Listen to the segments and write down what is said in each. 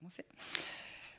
Commencer.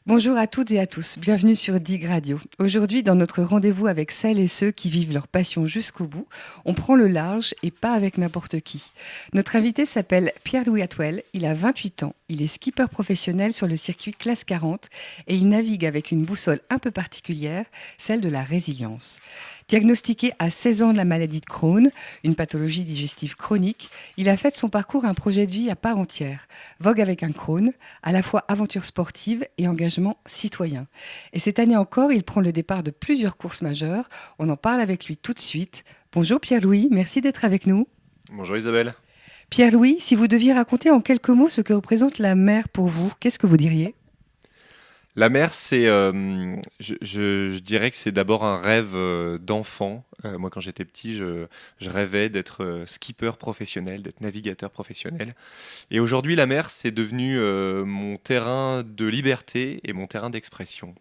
Bonjour à toutes et à tous, bienvenue sur Dig Radio. Aujourd'hui, dans notre rendez-vous avec celles et ceux qui vivent leur passion jusqu'au bout, on prend le large et pas avec n'importe qui. Notre invité s'appelle Pierre-Louis Atwell, il a 28 ans, il est skipper professionnel sur le circuit Classe 40 et il navigue avec une boussole un peu particulière, celle de la résilience. Diagnostiqué à 16 ans de la maladie de Crohn, une pathologie digestive chronique, il a fait de son parcours un projet de vie à part entière. Vogue avec un Crohn, à la fois aventure sportive et engagement citoyen. Et cette année encore, il prend le départ de plusieurs courses majeures. On en parle avec lui tout de suite. Bonjour Pierre-Louis, merci d'être avec nous. Bonjour Isabelle. Pierre-Louis, si vous deviez raconter en quelques mots ce que représente la mer pour vous, qu'est-ce que vous diriez ? La mer, je dirais que c'est d'abord un rêve d'enfant. Moi, quand j'étais petit, je rêvais d'être skipper professionnel, d'être navigateur professionnel. Et aujourd'hui, la mer, c'est devenu mon terrain de liberté et mon terrain d'expression.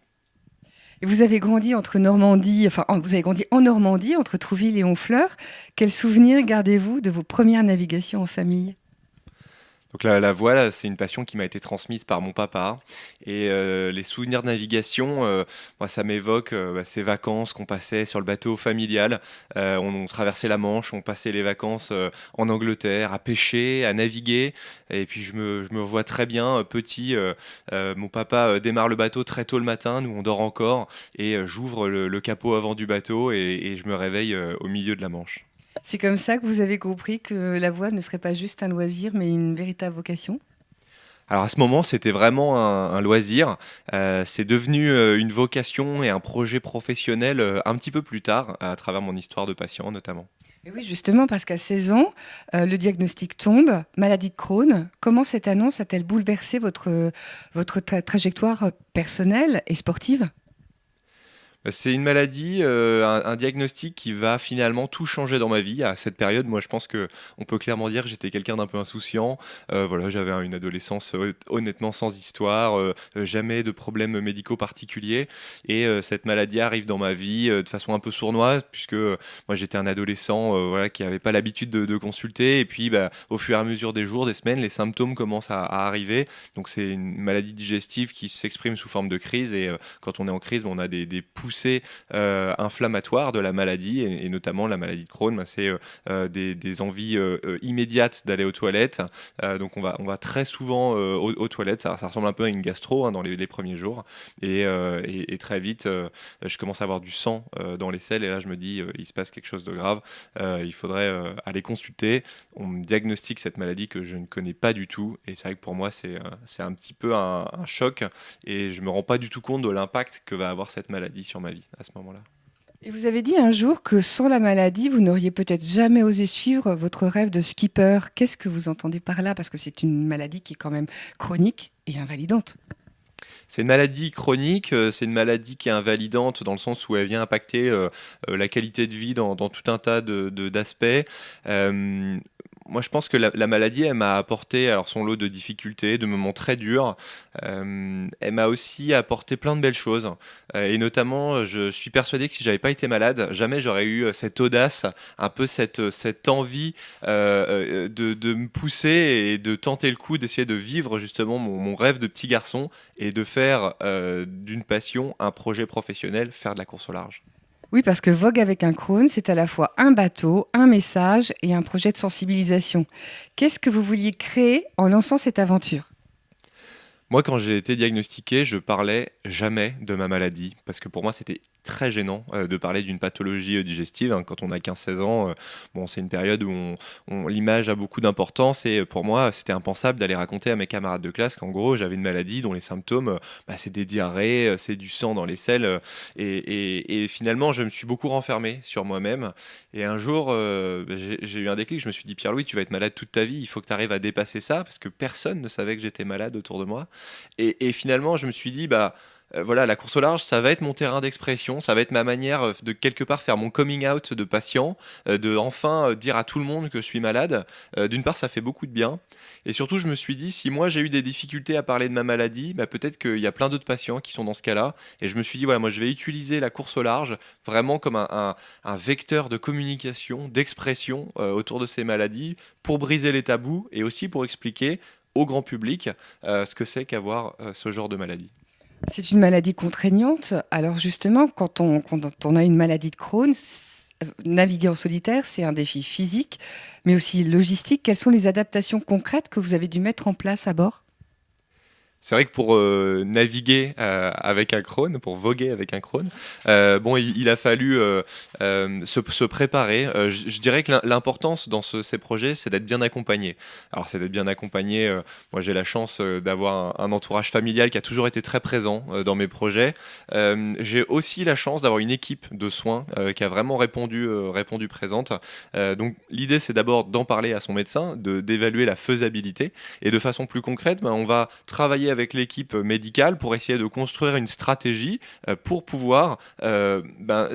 Et vous avez grandi entre Normandie, vous avez grandi en Normandie, entre Trouville et Honfleur. Quels souvenirs gardez-vous de vos premières navigations en famille ? Donc la voile, c'est une passion qui m'a été transmise par mon papa. Et les souvenirs de navigation, moi, ça m'évoque ces vacances qu'on passait sur le bateau familial. On traversait la Manche, on passait les vacances en Angleterre, à pêcher, à naviguer. Et puis je me vois très bien, petit, mon papa démarre le bateau très tôt le matin, nous on dort encore. Et j'ouvre le capot avant du bateau et je me réveille au milieu de la Manche. C'est comme ça que vous avez compris que la voile ne serait pas juste un loisir, mais une véritable vocation ? Alors à ce moment, c'était vraiment un loisir. C'est devenu une vocation et un projet professionnel un petit peu plus tard, à travers mon histoire de patient notamment. Et oui, justement, parce qu'à 16 ans, le diagnostic tombe, maladie de Crohn. Comment cette annonce a-t-elle bouleversé votre trajectoire personnelle et sportive ? C'est une maladie, un diagnostic qui va finalement tout changer dans ma vie. À cette période, moi, je pense que on peut clairement dire que j'étais quelqu'un d'un peu insouciant. Voilà, j'avais une adolescence honnêtement sans histoire, jamais de problèmes médicaux particuliers. Et cette maladie arrive dans ma vie de façon un peu sournoise, puisque moi, j'étais un adolescent, voilà, qui n'avait pas l'habitude de consulter. Et puis, bah, au fur et à mesure des jours, des semaines, les symptômes commencent à arriver. Donc, c'est une maladie digestive qui s'exprime sous forme de crise. Et quand on est en crise, on a des poussées inflammatoires de la maladie, et notamment la maladie de Crohn, bah, c'est des envies immédiates d'aller aux toilettes. Donc on va très souvent aux toilettes, ça ressemble un peu à une gastro, hein, dans les premiers jours. Et très vite, je commence à avoir du sang dans les selles, et là je me dis, il se passe quelque chose de grave, il faudrait aller consulter. On me diagnostique cette maladie que je ne connais pas du tout, et c'est vrai que pour moi c'est un petit peu un choc, et je me rends pas du tout compte de l'impact que va avoir cette maladie sur ma vie à ce moment-là. Et vous avez dit un jour que sans la maladie, vous n'auriez peut-être jamais osé suivre votre rêve de skipper. Qu'est-ce que vous entendez par là ? Parce que c'est une maladie qui est quand même chronique et invalidante. C'est une maladie chronique, c'est une maladie qui est invalidante dans le sens où elle vient impacter la qualité de vie dans tout un tas d'aspects. Euh, Moi, je pense que la maladie, elle m'a apporté alors son lot de difficultés, de moments très durs. Elle m'a aussi apporté plein de belles choses. Et notamment, je suis persuadé que si j'avais pas été malade, jamais j'aurais eu cette audace, un peu cette envie de me pousser et de tenter le coup, d'essayer de vivre justement mon rêve de petit garçon et de faire d'une passion un projet professionnel, faire de la course au large. Oui, parce que Vogue avec un Crohn, c'est à la fois un bateau, un message et un projet de sensibilisation. Qu'est-ce que vous vouliez créer en lançant cette aventure ? Moi, quand j'ai été diagnostiqué, je parlais jamais de ma maladie parce que pour moi, c'était très gênant de parler d'une pathologie digestive, hein. Quand on a 15-16 ans, bon, c'est une période où l'image a beaucoup d'importance, et pour moi, c'était impensable d'aller raconter à mes camarades de classe qu'en gros, j'avais une maladie dont les symptômes, bah, c'est des diarrhées, c'est du sang dans les selles, et finalement, je me suis beaucoup renfermé sur moi-même. Et un jour, bah, j'ai eu un déclic. Je me suis dit, Pierre-Louis, tu vas être malade toute ta vie, il faut que tu arrives à dépasser ça parce que personne ne savait que j'étais malade autour de moi. Et finalement, je me suis dit, bah, voilà, la course au large, ça va être mon terrain d'expression, ça va être ma manière de quelque part faire mon coming out de patient, de enfin dire à tout le monde que je suis malade. D'une part, ça fait beaucoup de bien. Et surtout, je me suis dit, si moi j'ai eu des difficultés à parler de ma maladie, bah, peut-être qu'il y a plein d'autres patients qui sont dans ce cas-là. Et je me suis dit, voilà, moi je vais utiliser la course au large vraiment comme un vecteur de communication, d'expression autour de ces maladies, pour briser les tabous et aussi pour expliquer au grand public ce que c'est qu'avoir ce genre de maladie. C'est une maladie contraignante. Alors justement, quand on a une maladie de Crohn, naviguer en solitaire, c'est un défi physique, mais aussi logistique. Quelles sont les adaptations concrètes que vous avez dû mettre en place à bord? C'est vrai que pour naviguer avec un Crohn, pour voguer avec un Crohn, bon, il a fallu se préparer. Je dirais que l'importance dans ces projets, c'est d'être bien accompagné. Alors, c'est d'être bien accompagné. Moi, j'ai la chance d'avoir un entourage familial qui a toujours été très présent dans mes projets. J'ai aussi la chance d'avoir une équipe de soins qui a vraiment répondu présente. Donc, l'idée, c'est d'abord d'en parler à son médecin, d'évaluer la faisabilité. Et de façon plus concrète, ben, on va travailler avec l'équipe médicale pour essayer de construire une stratégie pour pouvoir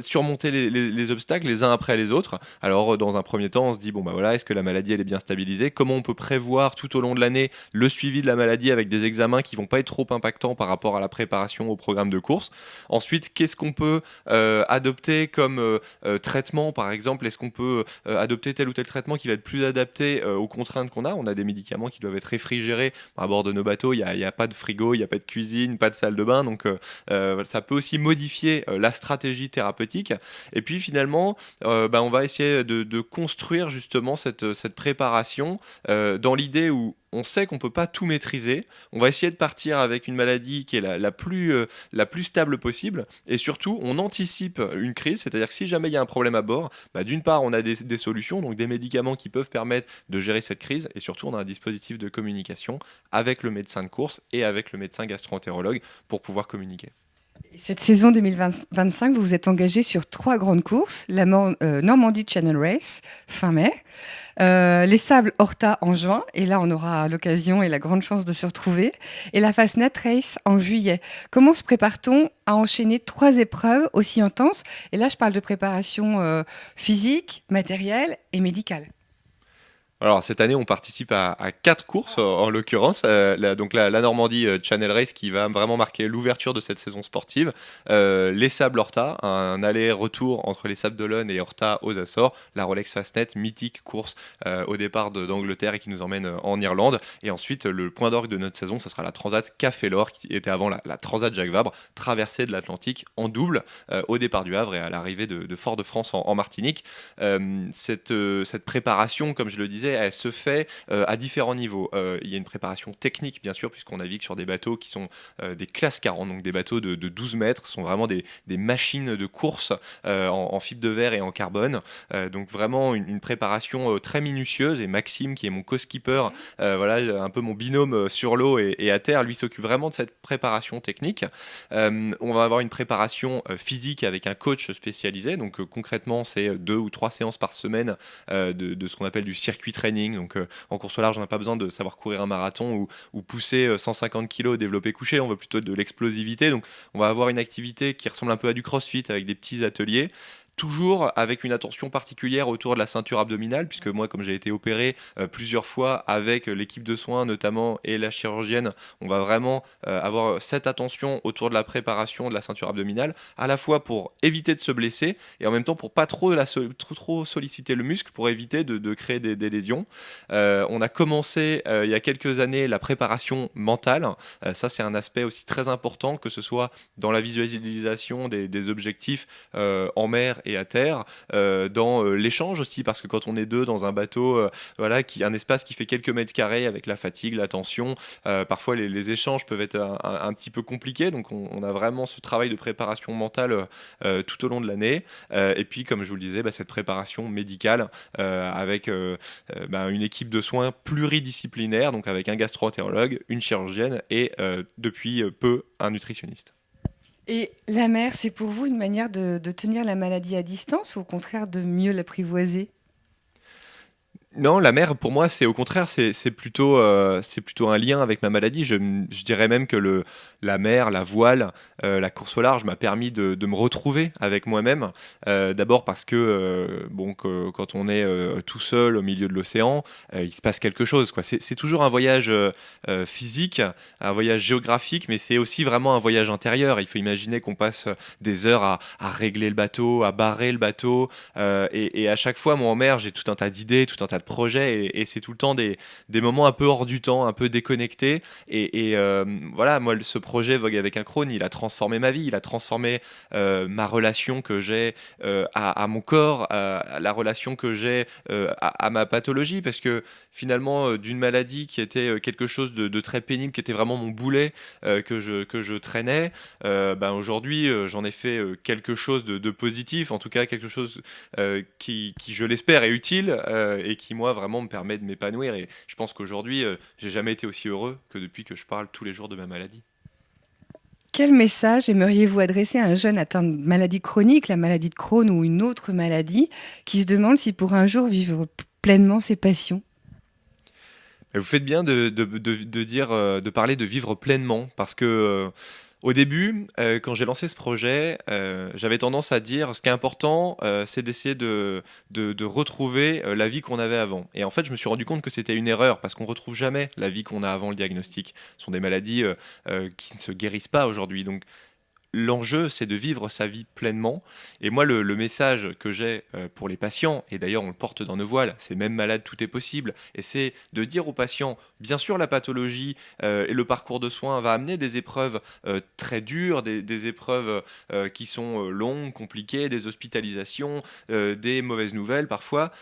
surmonter les obstacles les uns après les autres. Alors dans un premier temps, on se dit bon bah voilà, est-ce que la maladie elle est bien stabilisée? Comment on peut prévoir tout au long de l'année le suivi de la maladie avec des examens qui vont pas être trop impactants par rapport à la préparation au programme de course? Ensuite, qu'est-ce qu'on peut adopter comme traitement par exemple? Est-ce qu'on peut adopter tel ou tel traitement qui va être plus adapté aux contraintes qu'on a? On a des médicaments qui doivent être réfrigérés à bord de nos bateaux, il y a pas de frigo, il n'y a pas de cuisine, pas de salle de bain, donc ça peut aussi modifier la stratégie thérapeutique. Et puis finalement, on va essayer de construire justement cette préparation dans l'idée où on sait qu'on ne peut pas tout maîtriser. On va essayer de partir avec une maladie qui est la plus stable possible. Et surtout, on anticipe une crise. C'est-à-dire que si jamais il y a un problème à bord, d'une part, on a des solutions, donc des médicaments qui peuvent permettre de gérer cette crise. Et surtout, on a un dispositif de communication avec le médecin de course et avec le médecin gastro-entérologue pour pouvoir communiquer. Cette saison 2025, vous vous êtes engagé sur 3 grandes courses. La Normandie Channel Race, fin mai. Les Sables Horta en juin. Et là, on aura l'occasion et la grande chance de se retrouver. Et la Fastnet Race en juillet. Comment se prépare-t-on à enchaîner 3 épreuves aussi intenses? Et là, je parle de préparation physique, matérielle et médicale. Alors cette année, on participe à 4 courses en l'occurrence. Donc la Normandie Channel Race qui va vraiment marquer l'ouverture de cette saison sportive. Les Sables Horta, un aller-retour entre les Sables d'Olonne et Horta aux Açores. La Rolex Fastnet, mythique course au départ d'Angleterre et qui nous emmène en Irlande. Et ensuite, le point d'orgue de notre saison, ça sera la Transat Café L'Or qui était avant la Transat Jacques Vabre, traversée de l'Atlantique en double au départ du Havre et à l'arrivée de Fort-de-France en Martinique. Cette préparation, comme je le disais, elle se fait à différents niveaux. Il y a une préparation technique, bien sûr, puisqu'on navigue sur des bateaux qui sont des classes 40, donc des bateaux de 12 mètres, sont vraiment des machines de course en fibre de verre et en carbone. Donc vraiment une préparation très minutieuse. Et Maxime, qui est mon co-skipper, voilà, un peu mon binôme sur l'eau et à terre, lui s'occupe vraiment de cette préparation technique. On va avoir une préparation physique avec un coach spécialisé. Donc concrètement, c'est 2 ou 3 séances par semaine de ce qu'on appelle du circuit training. Donc en course au large, on n'a pas besoin de savoir courir un marathon ou pousser 150 kg au développé couché, on veut plutôt de l'explosivité. Donc on va avoir une activité qui ressemble un peu à du crossfit avec des petits ateliers. Toujours avec une attention particulière autour de la ceinture abdominale, puisque moi, comme j'ai été opéré plusieurs fois avec l'équipe de soins notamment et la chirurgienne, on va vraiment avoir cette attention autour de la préparation de la ceinture abdominale, à la fois pour éviter de se blesser et en même temps pour pas trop solliciter le muscle, pour éviter de créer des lésions. On a commencé il y a quelques années la préparation mentale. Ça, c'est un aspect aussi très important, que ce soit dans la visualisation des objectifs en mer et à terre, dans l'échange aussi, parce que quand on est deux dans un bateau, voilà, un espace qui fait quelques mètres carrés avec la fatigue, la tension, parfois les échanges peuvent être un petit peu compliqués, donc on a vraiment ce travail de préparation mentale tout au long de l'année. Et puis, comme je vous le disais, cette préparation médicale avec une équipe de soins pluridisciplinaire, donc avec un gastro-entérologue, une chirurgienne et depuis peu un nutritionniste. Et la mer, c'est pour vous une manière de tenir la maladie à distance ou au contraire de mieux l'apprivoiser? Non, la mer, pour moi, c'est au contraire, c'est plutôt un lien avec ma maladie. Je dirais même que la mer, la voile, la course au large m'a permis de me retrouver avec moi-même. D'abord parce que, quand on est tout seul au milieu de l'océan, il se passe quelque chose, quoi. C'est toujours un voyage physique, un voyage géographique, mais c'est aussi vraiment un voyage intérieur. Il faut imaginer qu'on passe des heures à régler le bateau, à barrer le bateau. Et à chaque fois, moi, en mer, j'ai tout un tas d'idées, tout un tas de projet et c'est tout le temps des moments un peu hors du temps, un peu déconnectés. Voilà, moi, ce projet Vogue avec un crâne, il a transformé ma vie, il a transformé ma relation que j'ai à mon corps, à la relation que j'ai à ma pathologie, parce que finalement, d'une maladie qui était quelque chose de très pénible, qui était vraiment mon boulet que je traînais, aujourd'hui, j'en ai fait quelque chose de positif, en tout cas quelque chose qui, je l'espère, est utile et qui, moi, vraiment me permet de m'épanouir. Et je pense qu'aujourd'hui, j'ai jamais été aussi heureux que depuis que je parle tous les jours de ma maladie. Quel message aimeriez-vous adresser à un jeune atteint de maladie chronique, la maladie de Crohn ou une autre maladie, qui se demande s'il pourra un jour vivre pleinement ses passions? Vous faites bien de dire, de parler de vivre pleinement, parce que au début, quand j'ai lancé ce projet, j'avais tendance à dire ce qui est important, c'est d'essayer de retrouver la vie qu'on avait avant. Et en fait, je me suis rendu compte que c'était une erreur, parce qu'on retrouve jamais la vie qu'on a avant le diagnostic. Ce sont des maladies qui ne se guérissent pas aujourd'hui. Donc, l'enjeu, c'est de vivre sa vie pleinement. Et moi, le message que j'ai pour les patients, et d'ailleurs on le porte dans nos voiles, c'est même malade, tout est possible, et c'est de dire aux patients, bien sûr la pathologie et le parcours de soins va amener des épreuves très dures, des épreuves qui sont longues, compliquées, des hospitalisations, des mauvaises nouvelles parfois.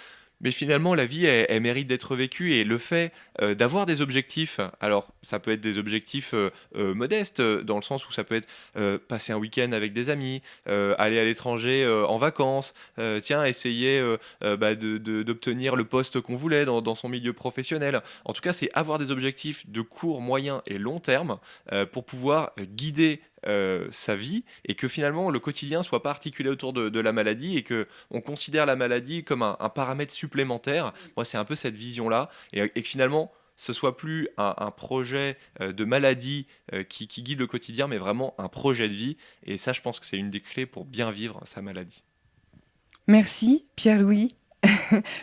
Mais finalement, la vie, elle mérite d'être vécue, et le fait d'avoir des objectifs, alors ça peut être des objectifs modestes, dans le sens où ça peut être passer un week-end avec des amis, aller à l'étranger en vacances, tiens, essayer d'obtenir le poste qu'on voulait dans son milieu professionnel. En tout cas, c'est avoir des objectifs de court, moyen et long terme pour pouvoir guider sa vie, et que finalement le quotidien soit pas articulé autour de la maladie, et que on considère la maladie comme un paramètre supplémentaire. Moi, c'est un peu cette vision-là, et que finalement ce soit plus un projet de maladie qui guide le quotidien, mais vraiment un projet de vie. Et ça, je pense que c'est une des clés pour bien vivre sa maladie. Merci, Pierre-Louis.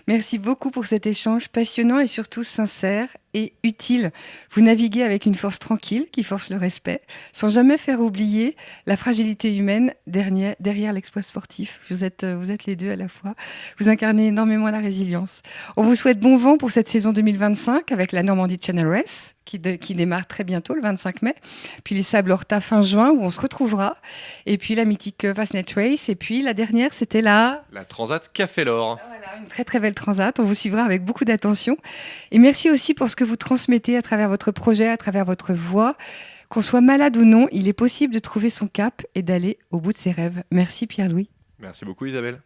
Merci beaucoup pour cet échange passionnant et surtout sincère et utile. Vous naviguez avec une force tranquille qui force le respect, sans jamais faire oublier la fragilité humaine derrière l'exploit sportif. Vous êtes les deux à la fois. Vous incarnez énormément la résilience. On vous souhaite bon vent pour cette saison 2025 avec la Normandie Channel Race qui démarre très bientôt, le 25 mai. Puis les Sables Horta fin juin, où on se retrouvera. Et puis la mythique Fastnet Race. Et puis la dernière, c'était la Transat Café L'Or. Voilà, une très très belle transat. On vous suivra avec beaucoup d'attention. Et merci aussi pour ce que vous transmettez à travers votre projet, à travers votre voix. Qu'on soit malade ou non, il est possible de trouver son cap et d'aller au bout de ses rêves. Merci Pierre-Louis. Merci beaucoup Isabelle.